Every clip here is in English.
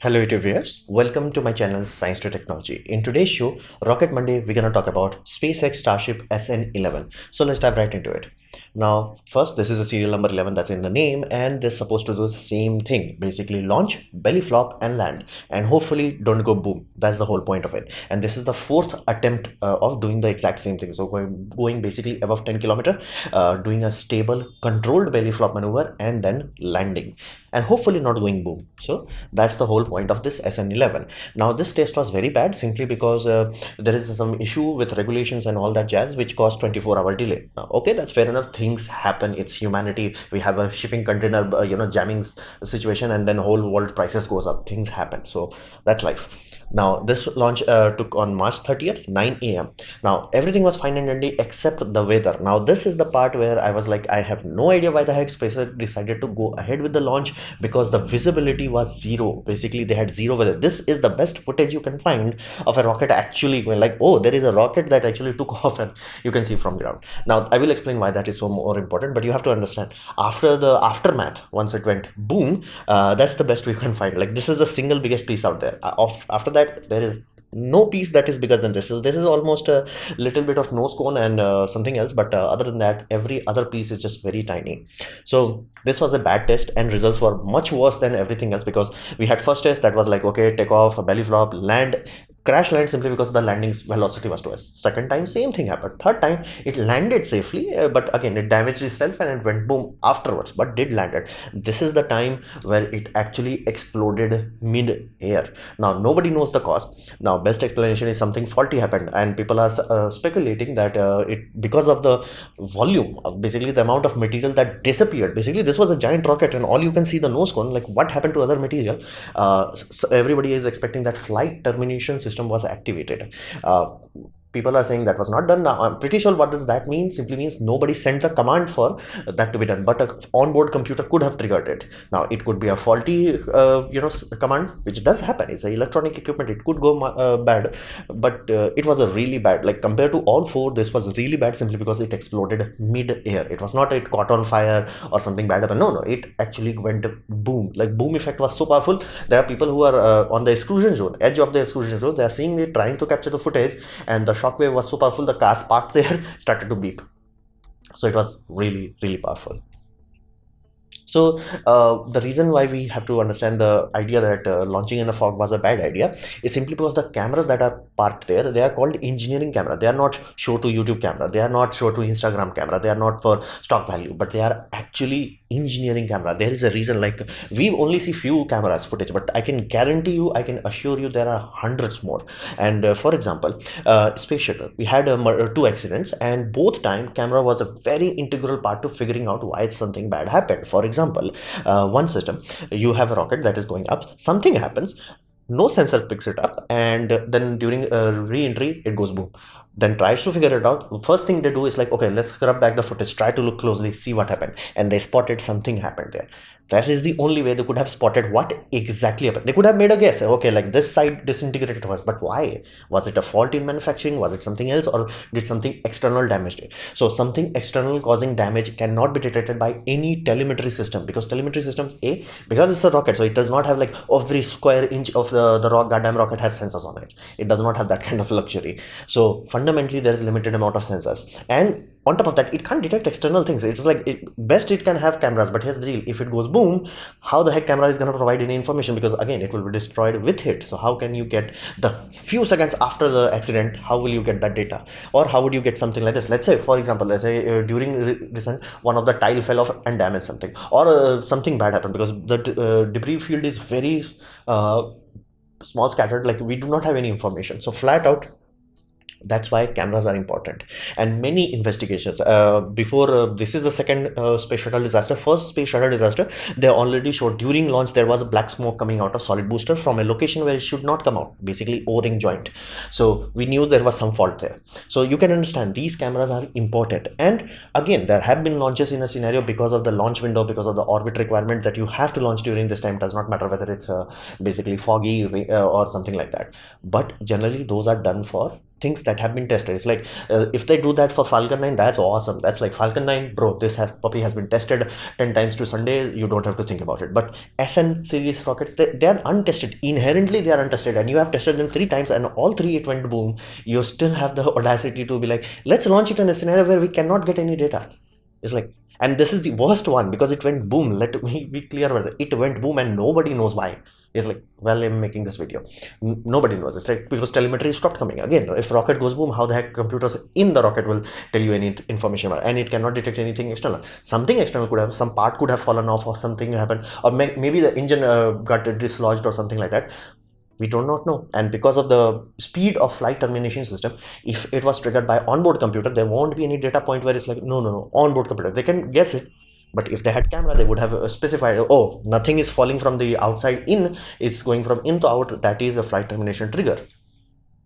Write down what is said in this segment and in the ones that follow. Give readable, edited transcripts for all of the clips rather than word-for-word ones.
Hello YouTube viewers, welcome to my channel Science to Technology. In today's show, Rocket Monday, we're gonna talk about SpaceX Starship SN11. So let's dive right into it. Now, first, this is a serial number 11 that's in the name, and they're supposed to do the same thing. Basically launch, belly flop and land, and hopefully don't go boom. That's the whole point of it. And this is the fourth attempt of doing the exact same thing. So going basically above 10 kilometer, doing a stable, controlled belly flop maneuver, and then landing, and hopefully not going boom. So that's the whole point of this SN11. Now this test was very bad simply because there is some issue with regulations and all that jazz which caused 24-hour delay. Now, okay, that's fair enough. Things happen. It's humanity. We have a shipping container jamming situation, and then whole world prices goes up. Things happen. So that's life. Now this launch took on March 30th, 9 a.m. Now everything was fine and dandy except the weather. Now this is the part where I was like, I have no idea why the heck SpaceX decided to go ahead with the launch, because the visibility was zero. Basically they had zero weather. This is the best footage you can find of a rocket actually going, like, oh, there is a rocket that actually took off and you can see from ground. Now I will explain why that is so more important, but you have to understand, after the aftermath, once it went boom, that's the best we can find. Like, this is the single biggest piece out there. After that, there is no piece that is bigger than this. This is almost a little bit of nose cone and something else, but other than that, every other piece is just very tiny. So this was a bad test, and results were much worse than everything else, because we had first test that was like, okay, take off, a belly flop, land, crash land, simply because the landing velocity was too high. Second time, same thing happened. Third time, it landed safely, but again it damaged itself and it went boom afterwards, but did land it. This is the time where it actually exploded mid-air. Now nobody knows the cause. Now best explanation is something faulty happened, and people are speculating that it, because of the volume, basically the amount of material that disappeared. Basically this was a giant rocket and all you can see the nose cone, like what happened to other material. So everybody is expecting that flight termination system was activated. People are saying that was not done. Now I'm pretty sure what does that mean. Simply means nobody sent the command for that to be done, but a onboard computer could have triggered it. Now it could be a faulty command, which does happen. It's a electronic equipment, it could go bad, but it was a really bad, like compared to all four, this was really bad simply because it exploded mid-air. It was not it caught on fire or something bad happened. No, it actually went boom. Like, boom effect was so powerful. There are people who are on the exclusion zone, edge of the exclusion zone. They are seeing it, trying to capture the footage, and the shockwave was so powerful, the cars parked there started to beep. So it was really, really powerful. So the reason why we have to understand the idea that launching in a fog was a bad idea is simply because the cameras that are parked there, they are called engineering camera. They are not show to YouTube camera. They are not show to Instagram camera. They are not for stock value, but they are actually engineering camera. There is a reason. Like, we only see few cameras footage, but I can guarantee you, I can assure you, there are hundreds more. And for example, space shuttle, we had two accidents, and both time camera was a very integral part to figuring out why something bad happened. For example, one system, you have a rocket that is going up, something happens, no sensor picks it up, and then during re-entry it goes boom. Then tries to figure it out. First thing they do is like, okay, let's scrub back the footage, try to look closely, see what happened, and they spotted something happened there. That is the only way they could have spotted what exactly happened. They could have made a guess, okay, like this side disintegrated was, but why? Was it a fault in manufacturing? Was it something else, or did something external damage it? So something external causing damage cannot be detected by any telemetry system, because telemetry system, because it's a rocket, so it does not have like every square inch of the goddamn rocket has sensors on it. It does not have that kind of luxury. So fundamentally there is limited amount of sensors, and on top of that, it can't detect external things. It's like, best it can have cameras, but here's the deal: if it goes boom, how the heck camera is going to provide any information? Because again, it will be destroyed with it. So how can you get the few seconds after the accident? How will you get that data? Or how would you get something like this? Let's say, for example, let's say during recent, one of the tile fell off and damaged something, or something bad happened, because the debris field is very small, scattered. Like, we do not have any information. So flat out, that's why cameras are important. And many investigations before this is the second space shuttle disaster. First space shuttle disaster, they already showed during launch there was a black smoke coming out of solid booster from a location where it should not come out, basically o-ring joint. So we knew there was some fault there. So you can understand these cameras are important. And again, there have been launches in a scenario because of the launch window, because of the orbit requirement that you have to launch during this time. It does not matter whether it's basically foggy or something like that, but generally those are done for things that have been tested. It's like if they do that for Falcon 9, that's awesome. That's like Falcon 9, bro, puppy has been tested 10 times to Sunday. You don't have to think about it. But SN series rockets, they are untested. Inherently, they are untested, and you have tested them 3 times, and all three it went boom. You still have the audacity to be like, let's launch it in a scenario where we cannot get any data. It's like, and this is the worst one because it went boom. Let me be clear about it. It went boom, and nobody knows why. It's like, well, I'm making this video. Nobody knows. It's like because telemetry stopped coming. Again, if rocket goes boom, how the heck computers in the rocket will tell you any information? And it cannot detect anything external. Something external could have, some part could have fallen off, or something happened, or maybe the engine got dislodged or something like that. We do not know. And because of the speed of flight termination system, if it was triggered by onboard computer, there won't be any data point where it's like, no, onboard computer. They can guess it. But if they had camera, they would have specified, oh, nothing is falling from the outside in, it's going from in to out. That is a flight termination trigger.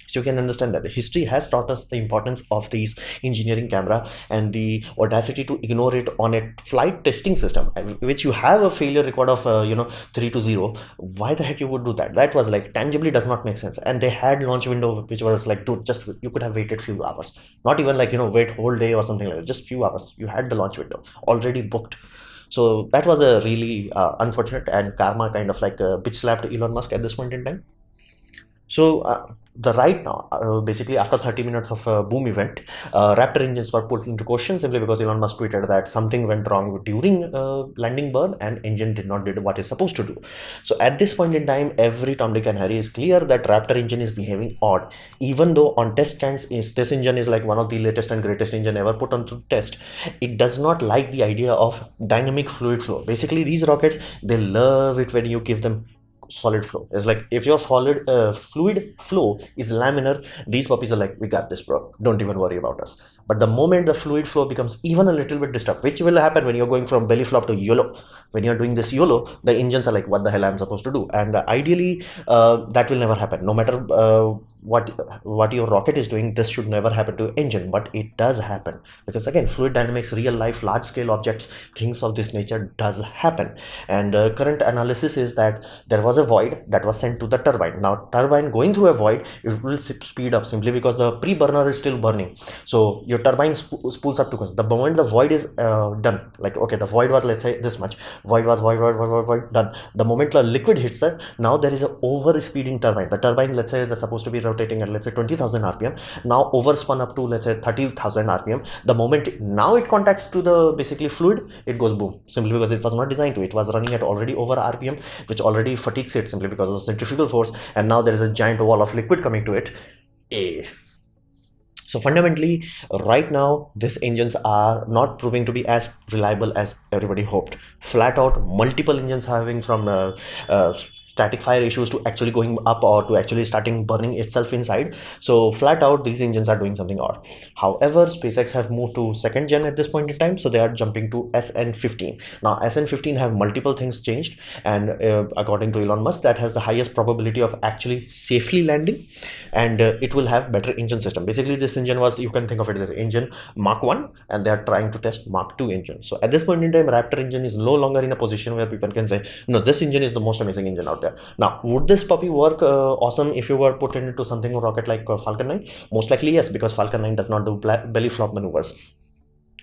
So you can understand that history has taught us the importance of these engineering camera and the audacity to ignore it on a flight testing system, which you have a failure record of 3 to 0. Why the heck you would do that? That was like tangibly does not make sense. And they had launch window which was like, dude, just you could have waited few hours, not even like wait whole day or something like that. Just few hours. You had the launch window already booked. So that was a really unfortunate, and karma kind of like bitch slapped Elon Musk at this point in time. So the right now, basically after 30 minutes of a boom event, Raptor engines were put into question simply because Elon Musk tweeted that something went wrong during landing burn and engine did not do what it's supposed to do. So at this point in time, every Tom, Dick and Harry is clear that Raptor engine is behaving odd, even though on test stands this engine is like one of the latest and greatest engine ever put onto test. It does not like the idea of dynamic fluid flow. Basically, these rockets, they love it when you give them solid flow. It's like if your fluid flow is laminar, these puppies are like, we got this, bro, don't even worry about us. But the moment the fluid flow becomes even a little bit disturbed, which will happen when you're going from belly flop to YOLO, when you're doing this YOLO, the engines are like, what the hell I'm supposed to do? And ideally that will never happen. No matter what your rocket is doing, this should never happen to engine, but it does happen because again, fluid dynamics, real life, large scale objects, things of this nature does happen. And current analysis is that there was a void that was sent to the turbine. Now turbine going through a void, it will speed up simply because the pre-burner is still burning. So your turbine spools up to us. The moment the void is done, like okay, the void was, let's say this much, void done. The moment the liquid hits that, now there is a over speeding turbine. The turbine, let's say they're supposed to be rotating at, let's say 20,000 rpm, now overspun up to, let's say 30,000 rpm. The moment now it contacts to the basically fluid, it goes boom, simply because it was not designed to. It was running at already over rpm, which already fatigues it simply because of centrifugal force, and now there is a giant wall of liquid coming to it. So fundamentally, right now, these engines are not proving to be as reliable as everybody hoped. Flat out, multiple engines are having from static fire issues to actually going up or to actually starting burning itself inside. So flat out, these engines are doing something odd. However, SpaceX have moved to second gen at this point in time, so they are jumping to SN15. Now SN15 have multiple things changed, and according to Elon Musk, that has the highest probability of actually safely landing, and it will have better engine system. Basically, this engine was, you can think of it as engine Mark 1, and they are trying to test Mark 2 engine. So at this point in time, Raptor engine is no longer in a position where people can say, no, this engine is the most amazing engine out there. Now, would this puppy work awesome if you were put into something rocket like Falcon 9? Most likely yes, because Falcon 9 does not do belly flop maneuvers.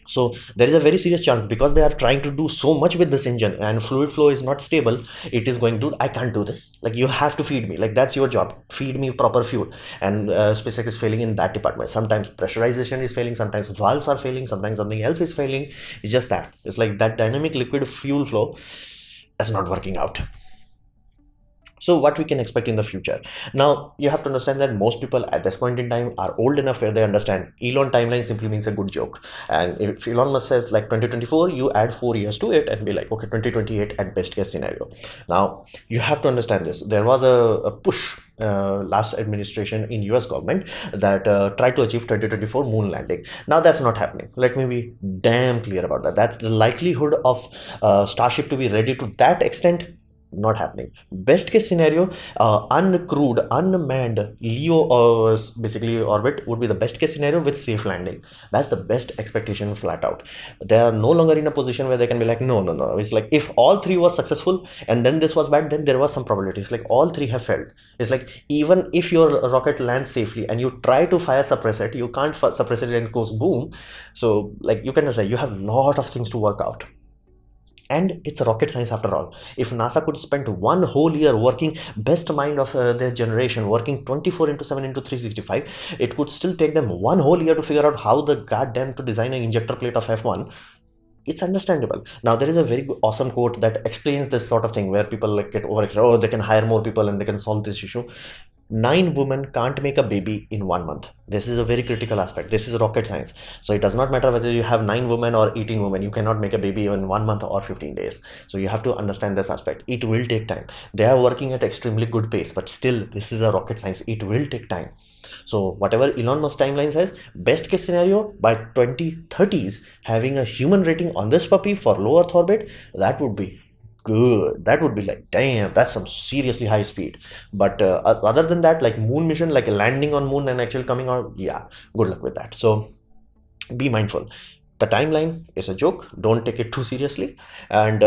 So there is a very serious chance, because they are trying to do so much with this engine and fluid flow is not stable, it is going to, I can't do this. Like, you have to feed me. Like, that's your job. Feed me proper fuel. And SpaceX is failing in that department. Sometimes pressurization is failing, sometimes valves are failing, sometimes something else is failing. It's just that. It's like that dynamic liquid fuel flow is not working out. So what we can expect in the future? Now, you have to understand that most people at this point in time are old enough where they understand Elon timeline simply means a good joke. And if Elon Musk says like 2024, you add 4 years to it and be like, okay, 2028 at best case scenario. Now, you have to understand this. There was a push last administration in US government that tried to achieve 2024 moon landing. Now that's not happening. Let me be damn clear about that. That's the likelihood of Starship to be ready to that extent Not happening. Best case scenario, uncrewed, unmanned LEO basically orbit would be the best case scenario with safe landing. That's the best expectation flat out. They are no longer in a position where they can be like, no, no, no. It's like if all three was successful and then this was bad, then there was some probability. It's like all three have failed. It's like even if your rocket lands safely and you try to fire suppress it, you can't suppress it and it goes boom. So like you can say you have a lot of things to work out. And it's rocket science after all. If NASA could spend one whole year working best mind of their generation, working 24 into 7 into 365, it would still take them one whole year to figure out how the goddamn to design an injector plate of F1. It's understandable. Now there is a very awesome quote that explains this sort of thing where people like get overexcited. Oh, they can hire more people and they can solve this issue. 9 women can't make a baby in 1 month. This is a very critical aspect. This is rocket science. So it does not matter whether you have 9 women or 18 women. You cannot make a baby in 1 month or 15 days. So you have to understand this aspect. It will take time. They are working at extremely good pace, but still, this is a rocket science. It will take time. So whatever Elon Musk timeline says, best case scenario by 2030s, having a human rating on this puppy for low Earth orbit, that would be good. That would be like, damn, that's some seriously high speed. But other than that, like moon mission, like landing on moon and actually coming out, yeah, good luck with that. So be mindful. The timeline is a joke. Don't take it too seriously, and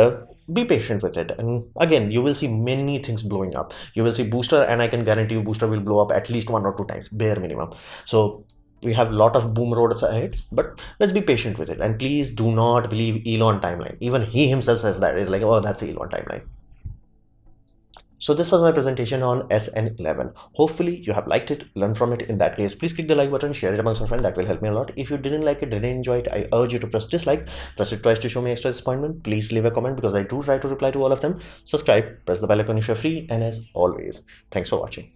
be patient with it. And again, you will see many things blowing up. You will see booster, and I can guarantee you booster will blow up at least 1 or 2 times, bare minimum. So we have a lot of boom roads ahead, but let's be patient with it. And please do not believe Elon timeline. Even he himself says that. It's like, oh, that's the Elon timeline. So this was my presentation on SN11. Hopefully you have liked it, learned from it. In that case, please click the like button, share it amongst your friends. That will help me a lot. If you didn't like it, didn't enjoy it, I urge you to press dislike. Press it twice to show me extra disappointment. Please leave a comment because I do try to reply to all of them. Subscribe, press the bell icon if you're free. And as always, thanks for watching.